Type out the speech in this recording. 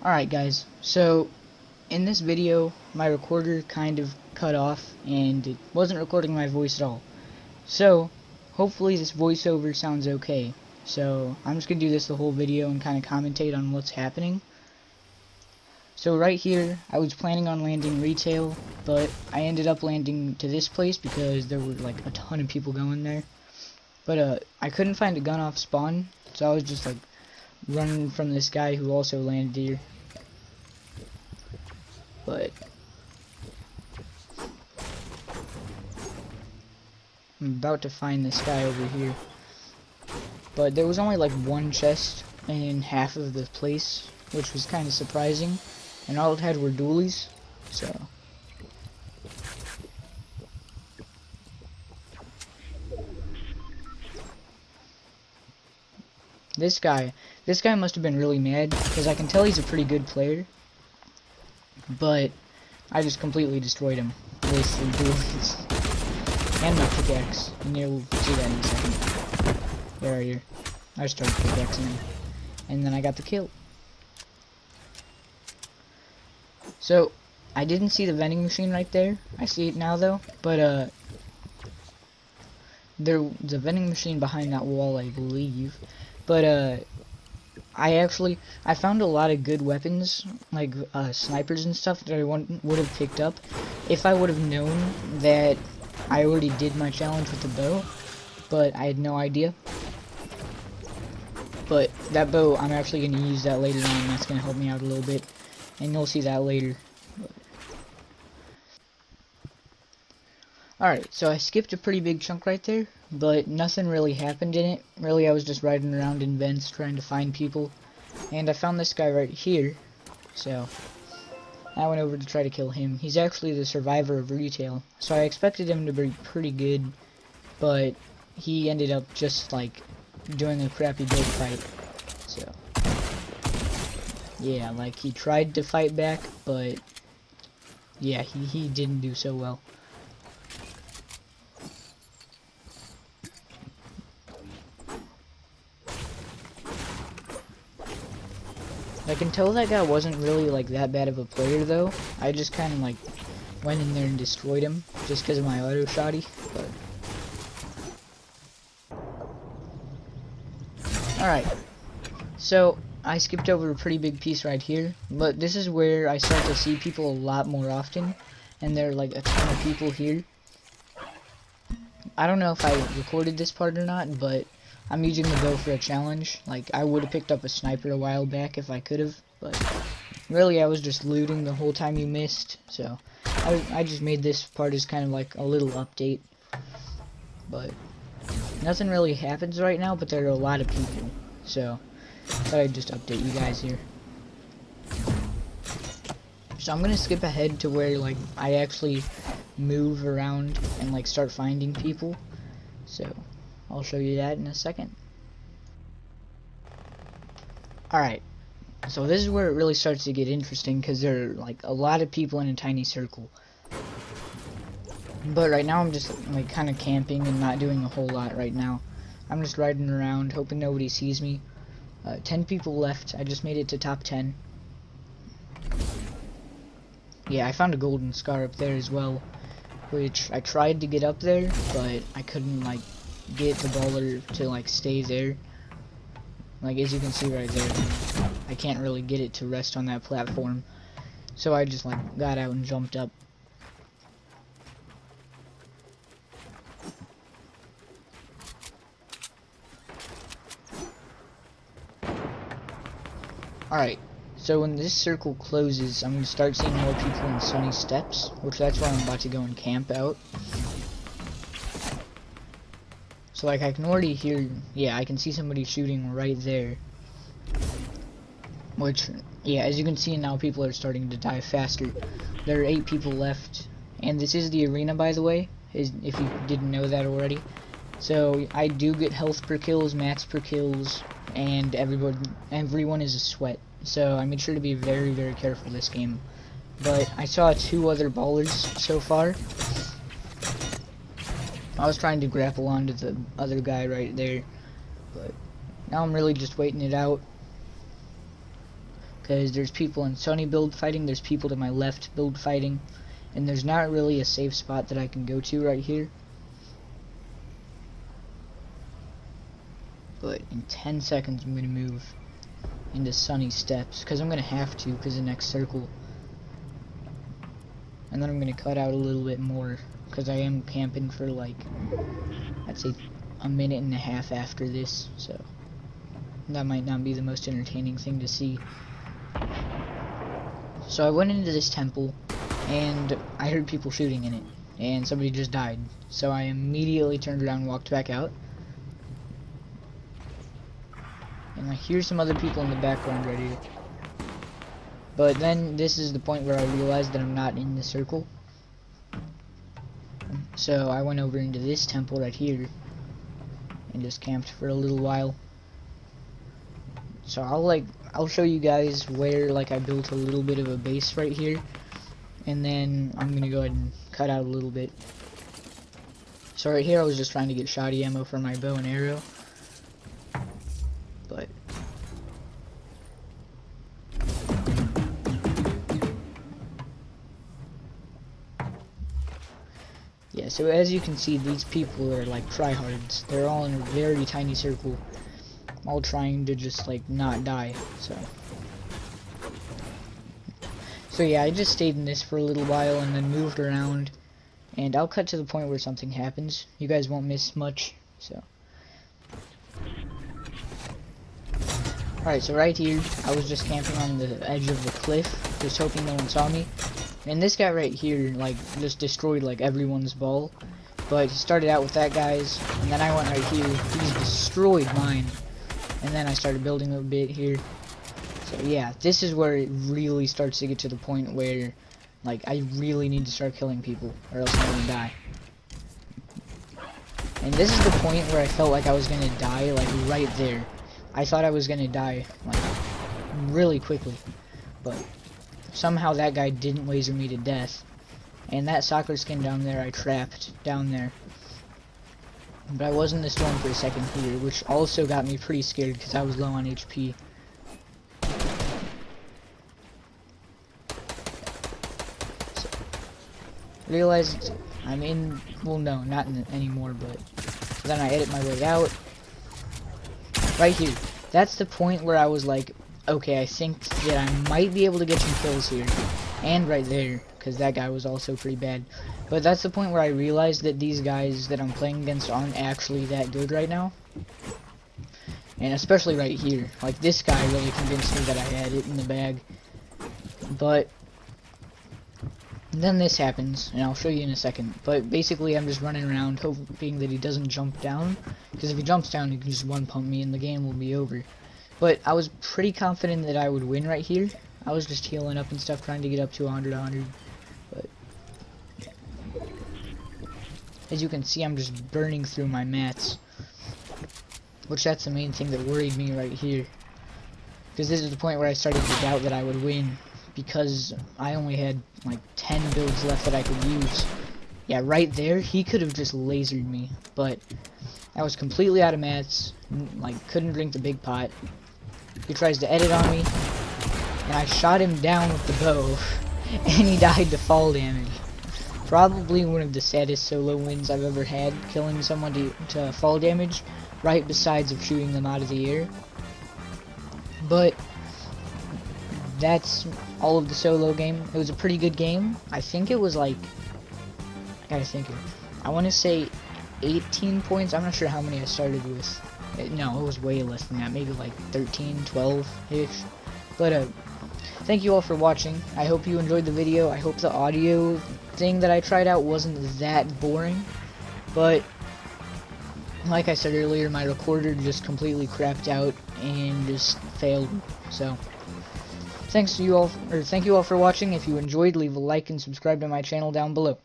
Alright guys, so in this video my recorder kind of cut off and it wasn't recording my voice at all. So hopefully this voiceover sounds okay. So I'm just going to do this the whole video and kind of commentate on what's happening. So right here I was planning on landing retail, but I ended up landing to this place because there were like a ton of people going there. But I couldn't find a gun off spawn, so I was just like running from this guy who also landed here. But I'm about to find this guy over here. But there was only like one chest in half of the place, which was kind of surprising. And all it had were dualies, so. This guy must have been really mad, because I can tell he's a pretty good player. But I just completely destroyed him with the dualies and my pickaxe. And you'll see that in a second. Where are you? I started pickaxing him, and then I got the kill. So I didn't see the vending machine right there. I see it now though. But there's a vending machine behind that wall, I believe. But I found a lot of good weapons, like snipers and stuff, that I would have picked up if I would have known that I already did my challenge with the bow, but I had no idea. But that bow, I'm actually going to use that later on. That's going to help me out a little bit, and you'll see that later. Alright, so I skipped a pretty big chunk right there, but nothing really happened in it. Really, I was just riding around in vents trying to find people, and I found this guy right here, so I went over to try to kill him. He's actually the survivor of retail, so I expected him to be pretty good, but he ended up just like doing a crappy build fight. So yeah, like he tried to fight back, but yeah, he didn't do so well. I can tell that guy wasn't really like that bad of a player though. I just kind of like went in there and destroyed him just because of my auto shotty. But alright, so I skipped over a pretty big piece right here, but this is where I start to see people a lot more often, and there are like a ton of people here. I don't know if I recorded this part or not, but I'm using the bow for a challenge. Like, I would have picked up a sniper a while back if I could have, but really I was just looting the whole time you missed, so I just made this part as kind of like a little update. But nothing really happens right now, but there are a lot of people, so I thought I'd just update you guys here. So I'm gonna skip ahead to where like I actually move around and like start finding people, so I'll show you that in a second. Alright, so this is where it really starts to get interesting, because there are like a lot of people in a tiny circle. But right now I'm just like kind of camping and not doing a whole lot right now. I'm just riding around hoping nobody sees me. 10 people left. I just made it to top 10. Yeah, I found a golden scar up there as well, which I tried to get up there, but I couldn't like get the baller to like stay there. Like, as you can see right there, I can't really get it to rest on that platform, so I just like got out and jumped up. Alright, so when this circle closes, I'm going to start seeing more people in Sunny Steps, which that's where I'm about to go and camp out. So like I can already hear, yeah, I can see somebody shooting right there. Which, yeah, as you can see now, people are starting to die faster. There are 8 people left, and this is the arena, by the way, if you didn't know that already. So I do get health per kills, mats per kills, and everyone is a sweat. So I made sure to be very, very careful this game. But I saw 2 other ballers so far. I was trying to grapple onto the other guy right there, but now I'm really just waiting it out. because there's people in Sunny build fighting, there's people to my left build fighting, and there's not really a safe spot that I can go to right here. But in 10 seconds I'm going to move into Sunny steps, because I'm going to have to, because the next circle. And then I'm going to cut out a little bit more, because I am camping for like, I'd say a minute and a half after this, so that might not be the most entertaining thing to see. So I went into this temple, and I heard people shooting in it, and somebody just died. So I immediately turned around and walked back out. And I hear some other people in the background right here. But then this is the point where I realized that I'm not in the circle. So I went over into this temple right here and just camped for a little while. So I'll show you guys where like I built a little bit of a base right here, and then I'm gonna go ahead and cut out a little bit. So right here I was just trying to get shoddy ammo for my bow and arrow, but yeah, so as you can see, these people are like tryhards. They're all in a very tiny circle, all trying to just like not die. So yeah, I just stayed in this for a little while and then moved around, and I'll cut to the point where something happens. You guys won't miss much. So alright, so right here I was just camping on the edge of the cliff, just hoping no one saw me. And this guy right here, like, just destroyed, like, everyone's ball. But he started out with that guy's, and then I went right here. He's destroyed mine. And then I started building a bit here. So, yeah, this is where it really starts to get to the point where, like, I really need to start killing people, or else I'm gonna die. And this is the point where I felt like I was gonna die, like, right there. I thought I was gonna die, like, really quickly. But somehow that guy didn't laser me to death. And that soccer skin down there I trapped down there. But I was in the storm for a second here, which also got me pretty scared because I was low on HP. So, realized I'm in, well no, not in anymore, but then I edit my way out. Right here. That's the point where I was like, okay, I think that I might be able to get some kills here. And right there, because that guy was also pretty bad. But that's the point where I realized that these guys that I'm playing against aren't actually that good right now. And especially right here. Like, this guy really convinced me that I had it in the bag. But then this happens, and I'll show you in a second. But basically, I'm just running around hoping that he doesn't jump down. Because if he jumps down, he can just one-pump me and the game will be over. But I was pretty confident that I would win right here. I was just healing up and stuff, trying to get up to 100. But as you can see, I'm just burning through my mats. Which that's the main thing that worried me right here. Because this is the point where I started to doubt that I would win. Because I only had like 10 builds left that I could use. Yeah, right there, he could have just lasered me. But I was completely out of mats. Like, couldn't drink the big pot. He tries to edit on me, and I shot him down with the bow, and he died to fall damage. Probably one of the saddest solo wins I've ever had, killing someone to fall damage, right besides of shooting them out of the air. But that's all of the solo game. It was a pretty good game. I think it was like, I gotta think it. I want to say 18 points. I'm not sure how many I started with. No, it was way less than that, maybe like 13, 12-ish. But thank you all for watching. I hope you enjoyed the video. I hope the audio thing that I tried out wasn't that boring. But like I said earlier, my recorder just completely crapped out and just failed. So thank you all for watching. If you enjoyed, leave a like and subscribe to my channel down below.